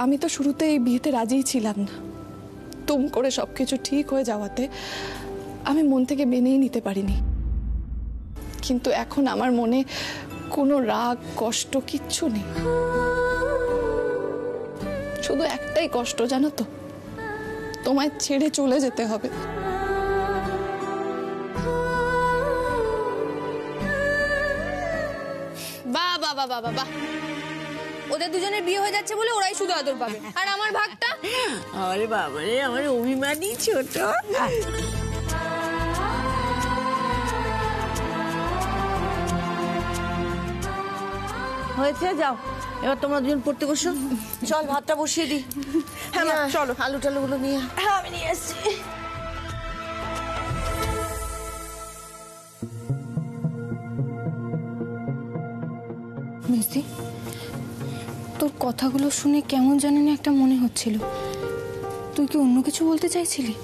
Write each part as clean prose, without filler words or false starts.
আমি তো শুরুতে এই বিয়েতে রাজিই ছিলাম না। তুম করে সবকিছু ঠিক হয়ে যাওয়াতে আমি মন থেকে মেনেই নিতে পারিনি। কিন্তু এখন আমার মনে কোনো রাগ কষ্ট কিচ্ছু নেই। শুধু একটাই কষ্ট, জানো তো, তোমায় ছেড়ে চলে যেতে হবে। বাহ বাহ বাহ বাহ বাহ, ওদের দুজনের বিয়ে হয়ে যাচ্ছে বলে ওরাই শুধু আদর পাবে, আর আমার ভাগটা? আরে বাবা রে, আমার অভিমানী ছোট। হয়েছে, যাও এবার তোমরা দুজন পড়তে বসো। চল ভাতটা বসিয়ে দি। হ্যাঁ চলো, আলু টালু গুলো নিয়ে। হ্যাঁ আমি নিয়ে এসছি। মিস্তি, তোর কথাগুলো শুনে কেমন জানি না একটা মনে হচ্ছিল। তুই কি অন্য কিছু বলতে চাইছিলি?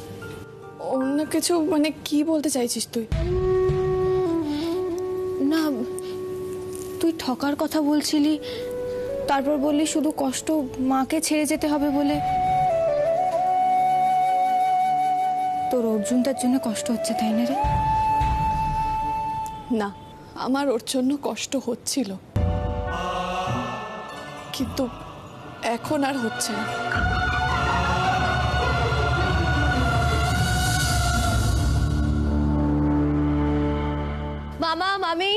অন্য কিছু মানে কি বলতে চাইছিস তুই? না, তুই ঠকার কথা বলছিলি, তারপর বললি শুধু কষ্ট মাকে ছেড়ে যেতে হবে বলে। তোর অর্জুনটার জন্য কষ্ট হচ্ছে, তাই না রে? না, আমার ওর জন্য কষ্ট হচ্ছিল, কিন্তু এখন আর হচ্ছে না। মামা, মামি,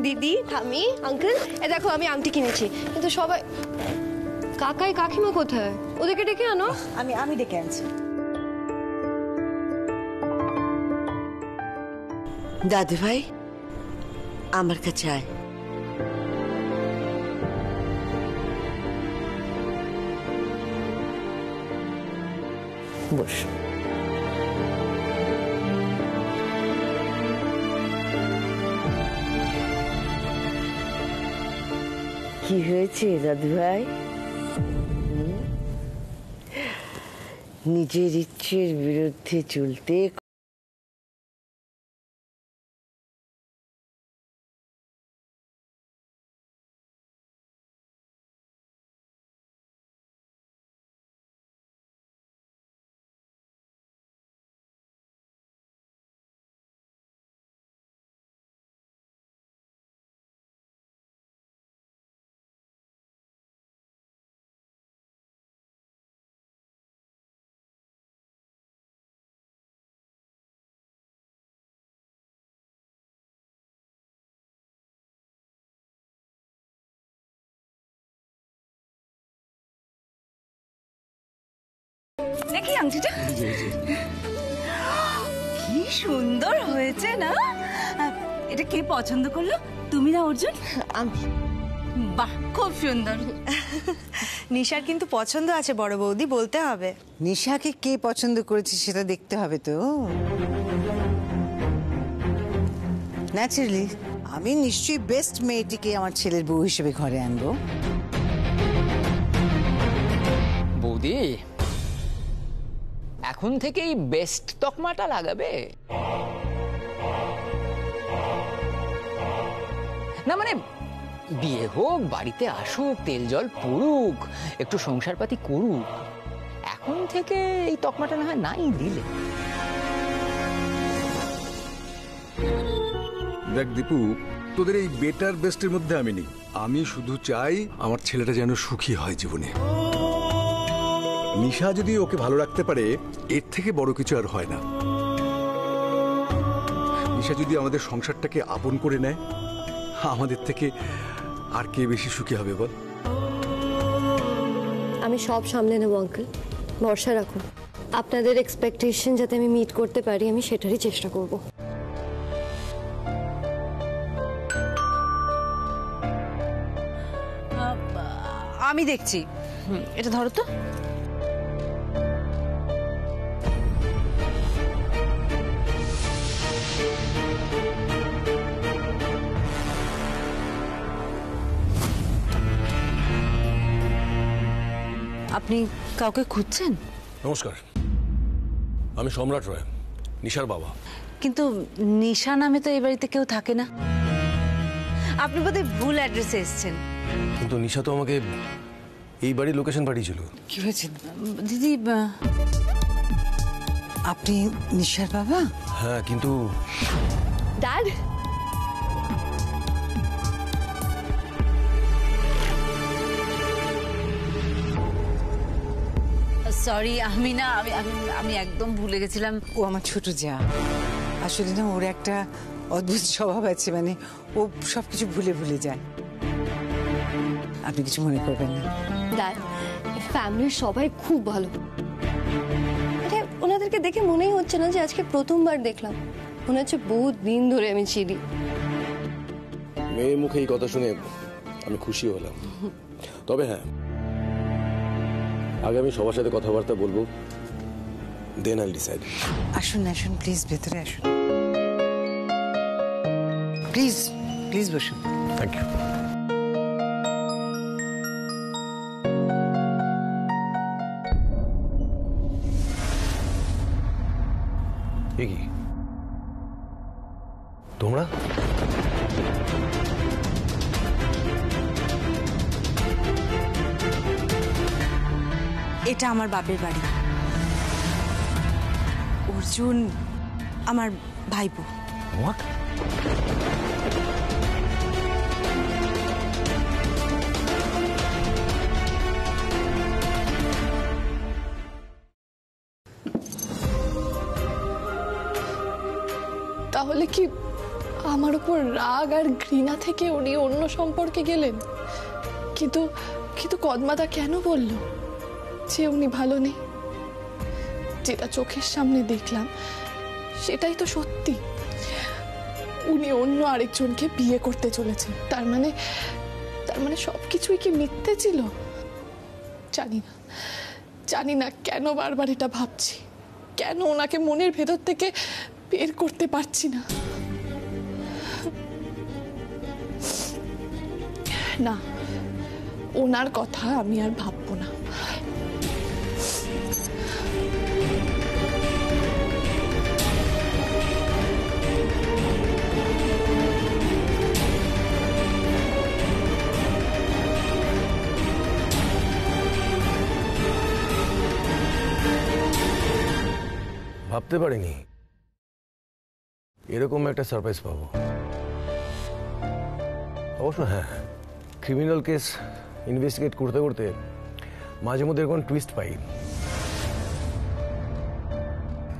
দিদি, ঠামি, আঙ্কেল, এ দেখো আমি আংটি কিনেছি। কিন্তু সবাই, কাকাই কাকিমা কোথায়? ওদেরকে ডেকে আনো। আমি ডেকে আনছি। দাদু ভাই, আমার কাছে আয়। বস। কি হয়েছে দাদু ভাই? নিজের ইচ্ছের বিরুদ্ধে চলতে দেখি আংটিটা কি সুন্দর হয়েছে না? এটা কে পছন্দ করলো, তুমি না অর্জুন? আমি। বাহ, খুব সুন্দর। নিশার কিন্তু পছন্দ আছে বড় বৌদি, বলতে হবে। নিশাকে কে পছন্দ করেছে সেটা দেখতে হবে তো। ন্যাচারালি আমি নিশ্চয়ই বেস্ট মেয়েটিকে আমার ছেলের বউ হিসেবে ঘরে আনবো। বৌদি, এখন থেকেই বেস্ট তকমাটা লাগাবে না? মানে বিয়ে হোক, বাড়িতে আসুক, তেল জল পড়ুক, একটু সংসারপাতি করুক, এখন থেকে এই তকমাটা না হয় নাই দিলে। দেখ দীপু, তোদের এই বেটার বেস্টের মধ্যে আমি নেই। আমি শুধু চাই আমার ছেলেটা যেন সুখী হয় জীবনে। নিশা যদি ওকে ভালো রাখতে পারে, এর থেকে বড় কিছু আর হয় না। নিশা যদি আমাদের সংসারটাকে আপন করে নেয়, আমাদের থেকে আর কে বেশি সুখী হবে বল? আমি সব সামলে নেব আঙ্কেল, ভরসা রাখুন। আপনাদের এক্সপেকটেশন যাতে আমি মিট করতে পারি, আমি সেটারই চেষ্টা করব। আমি দেখছি। এটা ধরো তো। আপনি কাউকে খুঁজছেন? নমস্কার, আমি সম্রাট রয়, নিশার বাবা। কিন্তু নিশা নামে তো এই বাড়িতে কেউ থাকে না। আপনি বোধহয় ভুল অ্যাড্রেসে এসেছেন। কিন্তু নিশা তো আমাকে এই বাড়ির লোকেশন পাঠিয়েছিল। কি হয়েছে দিদি? আপনি নিশার বাবা? হ্যাঁ, কিন্তু ড্যাড, সরি, আমি না আমি আমি আমি একদম ভুলে গেছিলাম। ও আমার ছোট যা। আসলে না ওর একটা অদ্ভুত স্বভাব আছে, মানে ও সবকিছু ভুলে ভুলে যায়। আপনি কিছু মনে করবেন না। ড্যাড, ফ্যামিলির সবাই খুব ভালো। আরে ওনাদেরকে দেখে মনেই হচ্ছে না যে আজকে প্রথমবার দেখলাম। মনে হচ্ছে বহুত দিন ধরে আমি চিনি। মেয়ের মুখে এই কথা শুনে আমি খুশি হলাম। তবে হ্যাঁ, আগে আমি সবার সাথে কথাবার্তা বলবো, দেন আইল ডিসাইড। আসুন আসুন, প্লিজ ভেতরে আসুন। প্লিজ প্লিজ বসুন। Thank you. কি তোমরা? এটা আমার বাপের বাড়ি। অর্জুন আমার ভাইপো। হোয়াট? তাহলে কি আমার উপর রাগ আর ঘৃণা থেকে উনি অন্য সম্পর্কে গেলেন? কিন্তু কিন্তু কদমাদা কেন বলল যে উনি ভালো নেই? যেটা চোখের সামনে দেখলাম সেটাই তো সত্যি। উনি অন্য আরেকজনকে বিয়ে করতে চলেছেন। তার মানে সবকিছুই কি মিথ্যে ছিল? জানি না কেন বারবার এটা ভাবছি, কেন ওনাকে মনের ভেতর থেকে বের করতে পারছি না। না, ওনার কথা আমি আর ভাববো না। ভাবতে পারিনি এরকম একটা সারপ্রাইজ পাবো। অবশ্য হ্যাঁ, ক্রিমিনাল কেস ইনভেস্টিগেট করতে করতে মাঝে মধ্যে এরকম টুইস্ট পাই,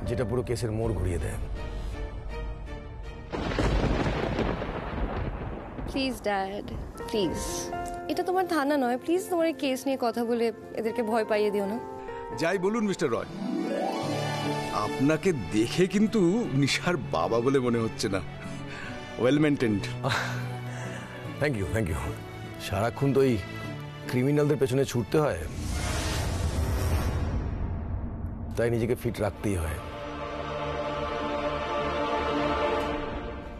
যেটা পুরো কেসের মোড় ঘুরিয়ে দেয়। Please dad, please. এটা তোমার থানা নয়, প্লিজ তোমার এই কেস নিয়ে কথা বলে এদেরকে ভয় পাইয়ে দিও না। যাই বলুন মিস্টার রয়, আপনাকে দেখে কিন্তু নিশার বাবা বলে মনে হচ্ছে না। Well maintained. Thank you, thank you. সারাক্ষণ তো এই ক্রিমিনালদের পেছনে ছুটতে হয়, তাই নিজেকে ফিট রাখতেই হয়।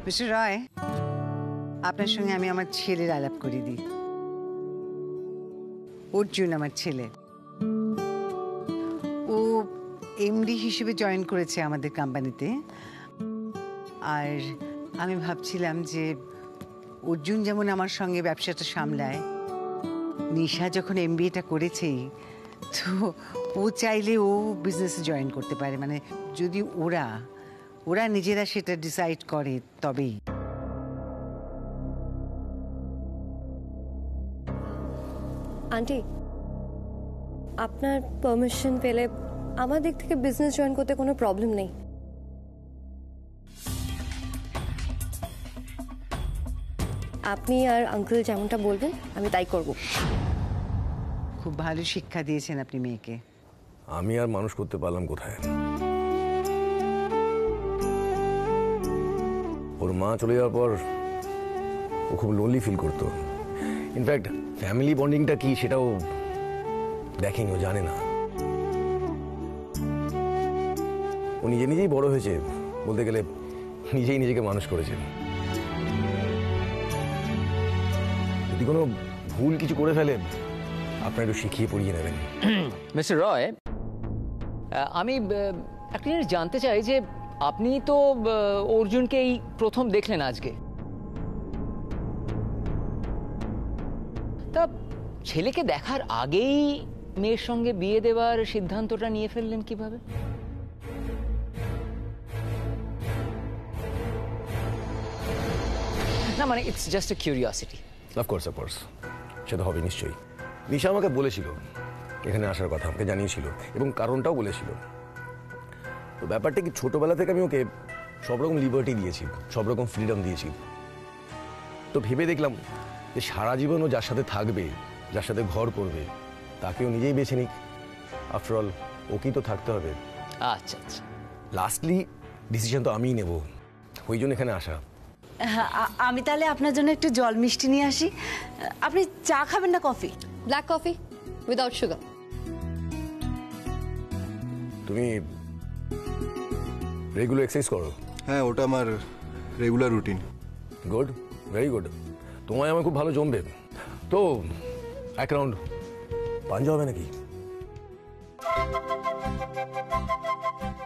মিস্টার রয়, আপনার সঙ্গে আমি আমার ছেলের আলাপ করে দিই। অর্জুন আমার ছেলে, ও এমডি হিসেবে জয়েন করেছে আমাদের কোম্পানিতে। আর আমি ভাবছিলাম যে অর্জুন যেমন আমার সঙ্গে ব্যবসাটা সামলায়, নিশা যখন এমবিএটা করেছেই, তো ও চাইলে ও বিজনেসে জয়েন করতে পারে। মানে যদি ওরা নিজেরা সেটা ডিসাইড করে তবেই। আন্টি, আপনার পারমিশন পেলে আমার দিক থেকে বিজনেস জয়েন করতে কোনো প্রবলেম নেই। আপনি আর আঙ্কেল যেমনটা বলবেন আমি তাই করব। খুব ভালো শিক্ষা দিয়েছেন আপনি মেয়েকে। আমি আর মানুষ করতে পারলাম কোথায়? ওর মা চলে যাওয়ার পর ও খুব লোনলি ফিল করতো। ইনফ্যাক্ট ফ্যামিলি বন্ডিংটা কি সেটাও দেখেনি, ও জানে না। ও নিজেই বড় হয়েছে, বলতে গেলে নিজেই নিজেকে মানুষ করেছে। যদি কোনো ভুল কিছু করে ফেলে আপনার একটু শিখিয়ে পড়িয়ে নেবেন। মিস্টার রয়, আমি একটা জিনিস জানতে চাই যে আপনি তো অর্জুনকে এই প্রথম দেখলেন আজকে, তা ছেলেকে দেখার আগেই মেয়ের সঙ্গে বিয়ে দেওয়ার সিদ্ধান্তটা নিয়ে ফেললেন কিভাবে? না মানে it's just a curiosity. Of course সে তো হবে নিশ্চয়ই। নিশা আমাকে বলেছিল এখানে আসার কথা, আমাকে জানিয়েছিল এবং কারণটাও বলেছিল। তো ব্যাপারটা কি, ছোটবেলা থেকে আমি ওকে সব রকম লিবার্টি দিয়েছি, সব রকম ফ্রিডম দিয়েছি। তো ভেবে দেখলাম যে সারা জীবন ও যার সাথে থাকবে, যার সাথে ঘর করবে, তাকেও নিজেই বেছে নিক। আফটারঅল ওকেই তো থাকতে হবে। আচ্ছা আচ্ছা, লাস্টলি ডিসিশন তো আমিই নেব, ওই জন্য এখানে আসা। আমি তাহলে আপনার জন্য একটু জল মিষ্টি নিয়ে আসি। আপনি চা খাবেন না coffee? Black coffee without sugar. তুমি রেগুলার এক্সারসাইজ করো? হ্যাঁ, ওটা আমার regular routine. Good, very good. তোমায় আমার খুব ভালো জমবে। তো এক রাউন্ড পাঞ্জা হবে নাকি?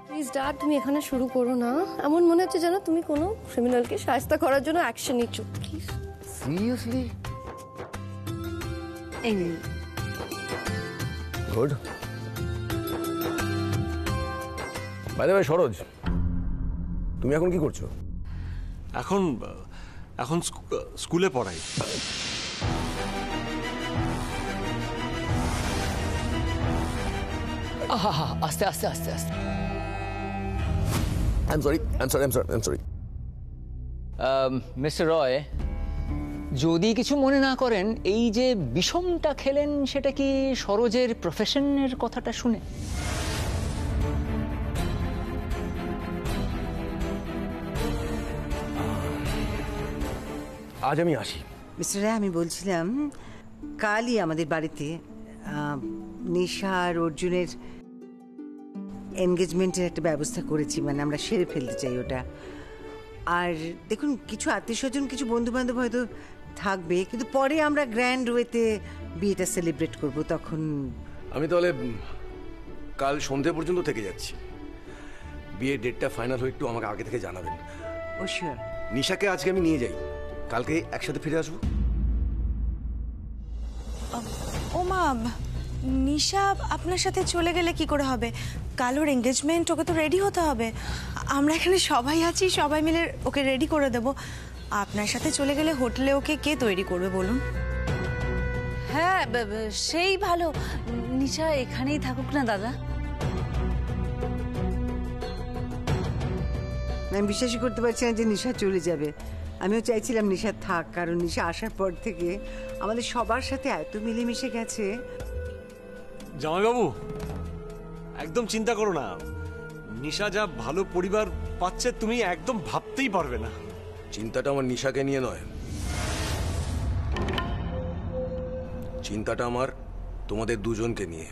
প্লিজ ড্যাড, তুমি এখানে শুরু করো না। এমন মনে হচ্ছে যেন তুমি কোনো ক্রিমিনালকে শায়েস্তা করার জন্য অ্যাকশন নিচ্ছ। প্লিজ। সিরিয়াসলি? এই নিন। Good. By the way Saroj, তুমি এখন কি করছো? এখন স্কুলে পড়াই। আস্তে আস্তে আস্তে আস্তে। I am sorry. মিস্টার রয়, যদি কিছু মনে না করেন, এই যে বিষমটা খেলেন সেটা কি সরোজের প্রফেশনের কথাটা শুনে? আজ আমি আসি। মিস্টার রায়, আমি বলছিলাম কালই আমাদের বাড়িতে নিশা আর অর্জুনের এনগেজমেন্টের একটা ব্যবস্থা করেছি, মানে আমরা সেরে ফেলতে চাই ওটা। আর দেখুন, কিছু আত্মীয় স্বজন, কিছু বন্ধু বান্ধব হয়তো থাকবে, কিন্তু পরে আমরা গ্র্যান্ড ওয়েতে বিয়েটা সেলিব্রেট করব। তখন আমি তাহলে কাল সন্ধ্যে পর্যন্ত থেকে যাচ্ছি। বিয়ের ডেটটা ফাইনাল হয়ে একটু আমাকে আগে থেকে জানাবেন। ও শিওর। নিশাকে আজকে আমি নিয়ে যাই, কালকে একসাথে ফিরে আসবো। ও মা, নিশা আপনার সাথে চলে গেলে কি করে হবে? কাল ওর এঙ্গেজমেন্ট, ওকে তো রেডি হতে হবে। আমরা এখানে সবাই আছি, সবাই মিলে ওকে রেডি করে দেব। আপনার সাথে চলে গেলে হোটেলে ওকে কে তৈরি করবে বলুন? হ্যাঁ, সেই ভালো। নিশা এখানেই থাকুক না দাদা। আমি বিশ্বাসই করতে পারছি না যে নিশা চলে যাবে। আমিও চাইছিলাম নিশা থাক, কারণ নিশা আসার পর থেকে আমাদের সবার সাথে এত মিলেমিশে গেছে। জামাইবাবু, একদম চিন্তা করো না। নিশা যা ভালো পরিবার পাচ্ছে তুমি একদম ভাবতেই পারবে না। চিন্তাটা আমার নিশাকে নিয়ে নয়, চিন্তাটা আমার তোমাদের দুজনকে নিয়ে।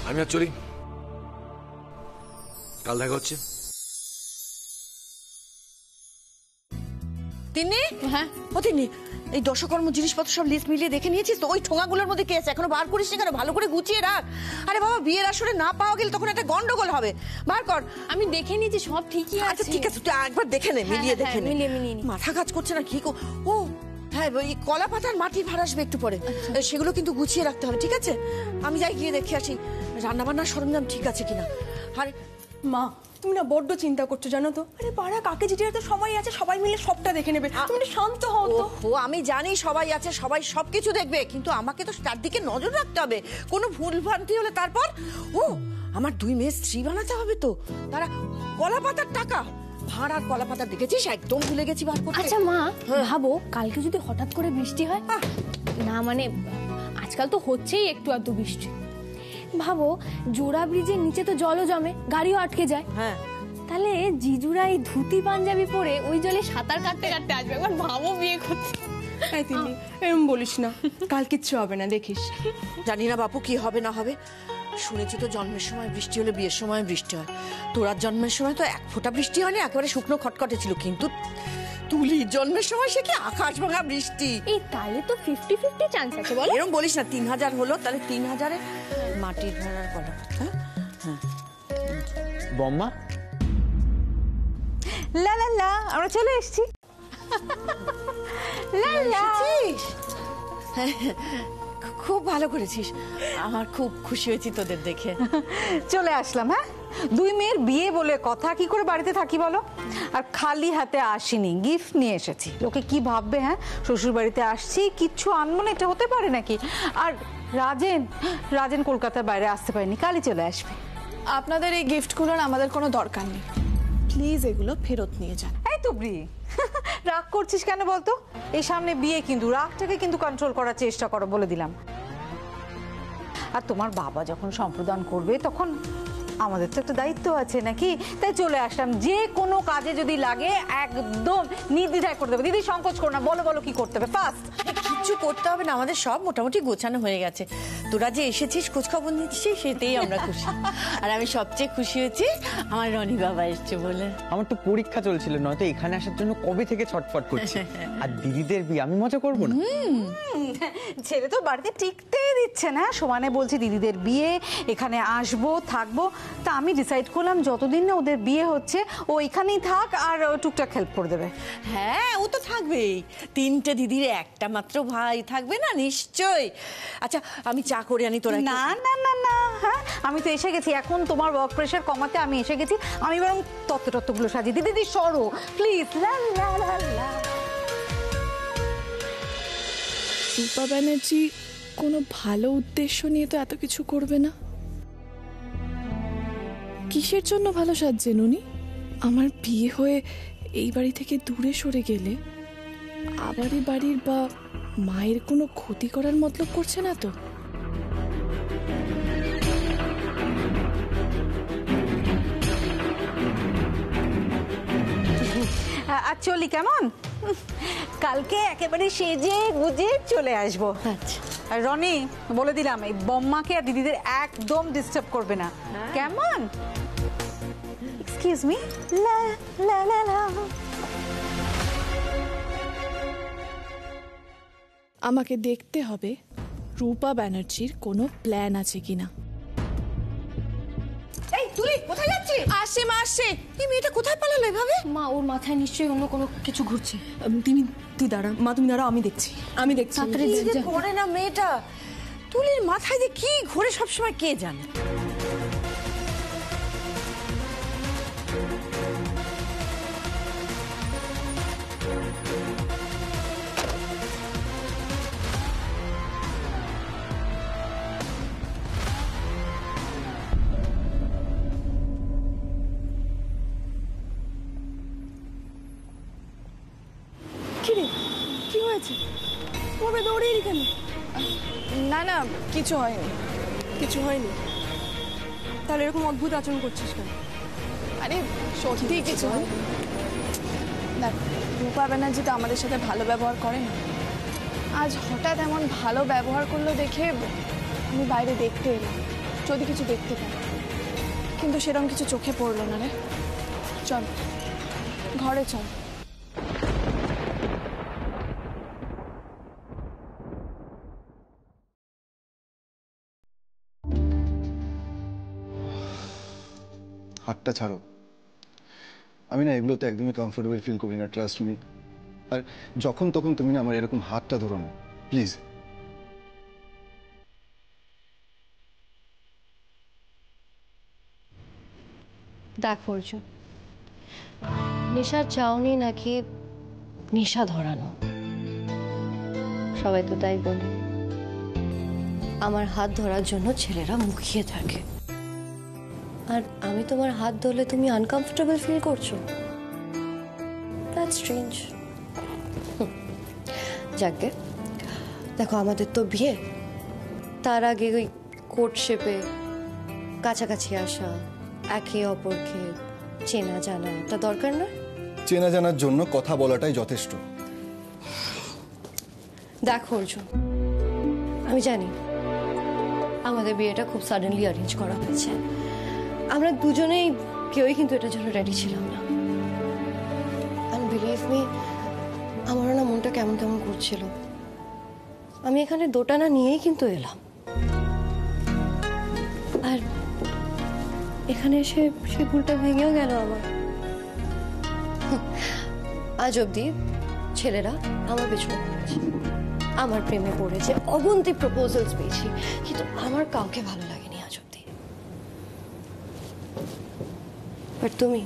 আমি আর চলি, কাল দেখা হচ্ছে। তিন্নি, হ্যাঁ ও তিন্নি, এই দশকর্ম জিনিসপত্র সব লিস্ট মিলিয়ে দেখে নিয়েছিস তো? ওই ঠোঙাগুলোর মধ্যে কি আছে? এখনো বার করিস না কেন? ভালো করে গুছিয়ে রাখ। আরে বাবা, বিয়ের আসরে না পাওয়া গেলে তখন একটা গন্ডগোল হবে। বার কর। আমি দেখে নিয়েছি, সব ঠিকই আচ্ছা আছে। ঠিক আছে, তুই একবার দেখে নে, মিলিয়ে হ্যাঁ, দেখে নে। মিলিয়ে নি। মাথা কাজ করছে না কি? ও হ্যাঁ, ওই কলা পাতার মাটির ভাড় আসবে একটু পরে, সেগুলো কিন্তু গুছিয়ে রাখতে হবে, ঠিক আছে? আমি যাই গিয়ে দেখে আসি রান্নাবান্নার সরঞ্জাম ঠিক আছে কিনা। আরে মা, তুমি না বড্ড চিন্তা করছো জানো তো। আরে পাড়া কাকে জিটির তো সবাই আছে, সবাই মিলে সবটা দেখে নেবে। তুমি শান্ত হও তো। ও আমি জানি সবাই আছে, সবাই সবকিছু দেখবে, কিন্তু আমাকে তো চারদিকে নজর রাখতে হবে। কোনো ভুল ভ্রান্তি হলে তারপর আমার 2 মেয়ে স্ত্রী বানাতে হবে তো। তারা কলা পাতার টাকা ভাড় আর কলা পাতা দেখেছিস? একদম ভুলে গেছি বার করতে। আচ্ছা মা, ভাবো কালকে যদি হঠাৎ করে বৃষ্টি হয়। না মানে আজকাল তো হচ্ছেই একটু আধটু বৃষ্টি। ভাবো জোড়া ব্রিজের নিচে তো জলও জমে, গাড়িও আটকে যায়। হ্যাঁ, তাহলে জিজুরা এই ধুতি পাঞ্জাবি পরে ওই জলে সাঁতার কাটতে কাটতে আসবে। একবার ভাবো বিয়ে করতে। তিনি এরকম বলিস না, কাল কিচ্ছু হবে না, দেখিস। জানি না বাপু কি হবে না হবে। শুনেছি তো জন্মের সময় বৃষ্টি হলে বিয়ের সময় বৃষ্টি হয়। তোরার জন্মের সময় তো এক ফোঁটা বৃষ্টি হয়নি, একেবারে শুকনো খটখটে ছিল। কিন্তু তুলির জন্মের সময় সে কি আকাশ ভাঙা বৃষ্টি। এই তাহলে তো 50-50 চান্স আছে বল। এরকম বলিস না। 3000 হলো, তাহলে 3000-এ মাটির ভাড়ার কলা পাতা। হ্যাঁ বম্মা, লা লা লা আমরা চলে এসেছি। লা লা খুব ভালো করেছিস, আমার খুব খুশি হয়েছি তোদের দেখে। চলে আসলাম। হ্যাঁ, দুই মেয়ের বিয়ে বলে কথা, কি করে বাড়িতে থাকি বলো? আর খালি হাতে আসিনি, গিফট নিয়ে এসেছি। লোকে কি ভাববে? হ্যাঁ, শ্বশুর বাড়িতে আসছি, কিচ্ছু আনবো না, এটা হতে পারে নাকি? আর রাজেন কলকাতার বাইরে আসতে পারেনি, কালই চলে আসবে। আপনাদের এই গিফটগুলোর আমাদের কোনো দরকার নেই, প্লিজ এগুলো ফেরত নিয়ে যান। এই তো ব্রি, রাগ করছিস কেন বলতো? এই সামনে বিয়ে, কিন্তু রাগটাকে কিন্তু কন্ট্রোল করার চেষ্টা করো, বলে দিলাম। আর তোমার বাবা যখন সম্প্রদান করবে তখন আমাদের তো একটা দায়িত্ব আছে নাকি? তাই চলে আসলাম। যে কোনো কাজে যদি লাগে একদম নির্দ্বিধায় করে দেবে। দিদি সংকোচ করো না, বলো বলো কি করতে হবে ফার্স্ট। কিচ্ছু করতে হবে না, আমাদের সব মোটামুটি গোছানো হয়ে গেছে। তোরা যে এসেছিস, খোঁজ খবর নিচ্ছিস, সেটাই আমরা খুশি। আর আমি সবচেয়ে খুশি হয়েছি আমার রনি বাবা এসছে বলে। আমার তো পরীক্ষা চলছিল, নয়তো এখানে আসার জন্য কবে থেকে ছটফট করছি। আর দিদিদের বিয়ে আমি মজা করবো না? ছেলে তো বাড়িতে টিকতেই দিচ্ছে না, সমানে বলছি দিদিদের বিয়ে, এখানে আসবো থাকবো। তা আমি ডিসাইড করলাম যতদিন না ওদের বিয়ে হচ্ছে ও এখানেই থাক, আর টুকটাক হেল্প করে দেবে। হ্যাঁ, ও তো থাকবেই। 3টে দিদির একটা মাত্র ভাই থাকবে না নিশ্চয়। আচ্ছা, আমি চা করে আনি। তোরা না না না না, হ্যাঁ আমি তো এসে গেছি। এখন তোমার ওয়ার্ক প্রেশার কমাতে আমি এসে গেছি। আমি বরং তত্ত্বগুলো সাজিয়ে দিই। দিদি সরো প্লিজ। রূপা ব্যানার্জি কোনো ভালো উদ্দেশ্য নিয়ে তো এত কিছু করবে না। কিসের জন্য ভালো সাজছেন উনি? আমার বিয়ে হয়ে এই বাড়ি থেকে দূরে সরে গেলে আবার এই বাড়ির বা মায়ের কোনো ক্ষতি করার মতলব করছে না তো? আর চলি কেমন? কালকে একেবারে সেজে গুজে চলে আসবো। আর রনি, বলে দিলাম এই বম্মাকে আর দিদিদের একদম ডিস্টার্ব করবে না, কেমন? Excuse me. লা লা লা লা। আমাকে দেখতে হবে রূপা ব্যানার্জির কোনো প্ল্যান আছে কিনা। এই তুই কোথায় যাচ্ছিস? আসে মা, আসে। এই মেয়েটা কোথায় পালালো এভাবে? মা, ওর মাথায় নিশ্চয়ই অন্য কোনো কিছু ঘুরছে। তুই দাঁড়া মা, তুমি দাঁড়াও, আমি দেখছি। কি যে করে না মেয়েটা, তুলির মাথায় যে কি ঘুরে সবসময় কে জানে। কি হয়েছে? ওভাবে দৌড়িয়ে কেন? না না, কিছু হয়নি। কিছু হয়নি? তাহলে এরকম অদ্ভুত আচরণ করছিস কেন? আরে সত্যি কিছু হয়নি। দেখ, রূপা ব্যানার্জি তো আমাদের সাথে ভালো ব্যবহার করে না। আজ হঠাৎ এমন ভালো ব্যবহার করলো দেখে আমি বাইরে দেখতে এলাম, যদি কিছু দেখতে পাই। কিন্তু সেরকম কিছু চোখে পড়লো না রে। চল ঘরে চল। হাতটা ছাড়ো। আমি না এগুলোতে একদমই কমফোর্টেবল ফিল করি না, ট্রাস্ট মি। আর যখন তখন তুমি না আমার এরকম হাতটা ধরো না, প্লিজ। দেখ অর্জুন, নেশা চাওনি নাকি নেশা ধরানো? সবাই তো তাই বলে। আমার হাত ধরার জন্য ছেলেরা মুখিয়ে থাকে, আর আমি তোমার হাত ধরলে তুমি আনকমফোর্টেবল ফিল করছো। That's strange. যাকে দেখো, আমাদের তো বিয়ে, তার আগে ওই কোর্টশিপে কাছাকাছি আসা, একে অপরকে চেনা জানা তা দরকার নয়? চেনা জানার জন্য কথা বলাটাই যথেষ্ট। দেখো অর্জুন, আমি জানি আমাদের বিয়েটা খুব সাডেনলি অ্যারেঞ্জ করা হয়েছে। আমরা দুজনেই কেউই কিন্তু এটার জন্য রেডি ছিলাম না। অ্যান্ড বিলিভ মি, আমারও না মনটা কেমন কেমন করছিল। আমি এখানে দোটানা নিয়েই কিন্তু এলাম, আর এখানে এসে সে ভুলটা ভেঙেও গেল আমার। আজ অব্দি ছেলেরা আমার পেছনে পড়েছে, আমার প্রেমে পড়েছে, অগুন্তি প্রপোজালস পেয়েছি, কিন্তু আমার কাউকে ভালো লাগেনি আজ অব্দি। আর তুমি,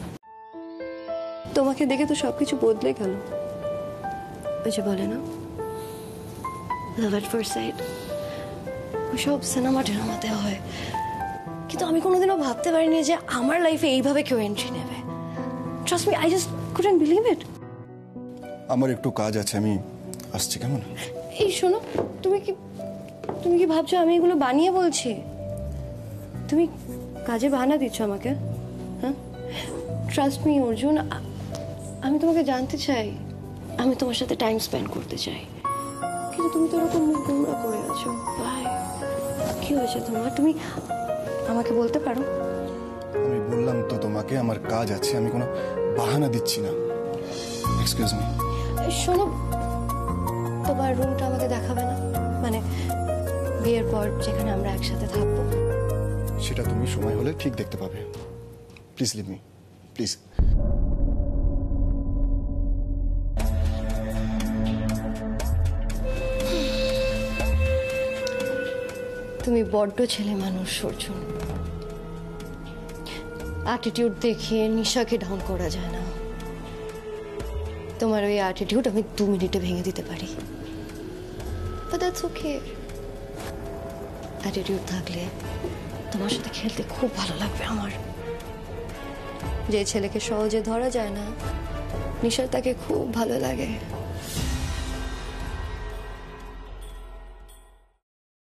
তোমাকে দেখে তো সবকিছু বদলে গেল। ওই যে বলে না, লাভ এট ফার্স্ট সাইট, ওইসব সিনেমা টিনেমাতে হয়, কিন্তু আমি কোনোদিনও ভাবতে পারিনি যে আমার লাইফে এইভাবে কেউ এন্ট্রি নেবে। Trust me, I just couldn't believe it. আমার একটু কাজ আছে, আমি আসছি, কেমন? এই শোনো, তুমি কি ভাবছো আমি এগুলো বানিয়ে বলছি? তুমি কাজে বাহানা দিচ্ছ আমাকে, হ্যাঁ? ট্রাস্ট মি অর্জুন, আমি তোমাকে জানতে চাই, আমি তোমার সাথে টাইম স্পেন্ড করতে চাই, কিন্তু তুমি তো ওরকম মুখ গোমরা করে আছো। ভাই, কি হয়েছে তোমার? তুমি আমাকে বলতে পারো? আমি বললাম তো তোমাকে আমার কাজ আছে, আমি কোনো বাহানা দিচ্ছি না। Excuse me. শোনো, তোমার রুমটা আমাকে দেখাবে না? মানে বিয়ের পর যেখানে আমরা একসাথে থাকবো। সেটা তুমি সময় হলে ঠিক দেখতে পাবে। Please leave me, please. তুমি বড্ড ছেলে মানুষ অর্জুন। অ্যাটিটিউড দেখিয়ে নিশাকে ডাউন করা যায় না। তোমার ওই অ্যাটিটিউড আমি 2 মিনিটে ভেঙে দিতে পারি, বাট দ্যাটস ওকে। অ্যাটিটিউড থাকলে তোমার সাথে খেলতে খুব ভালো লাগবে আমার। যে ছেলেকে সহজে ধরা যায় না, নিশার তাকে খুব ভালো লাগে।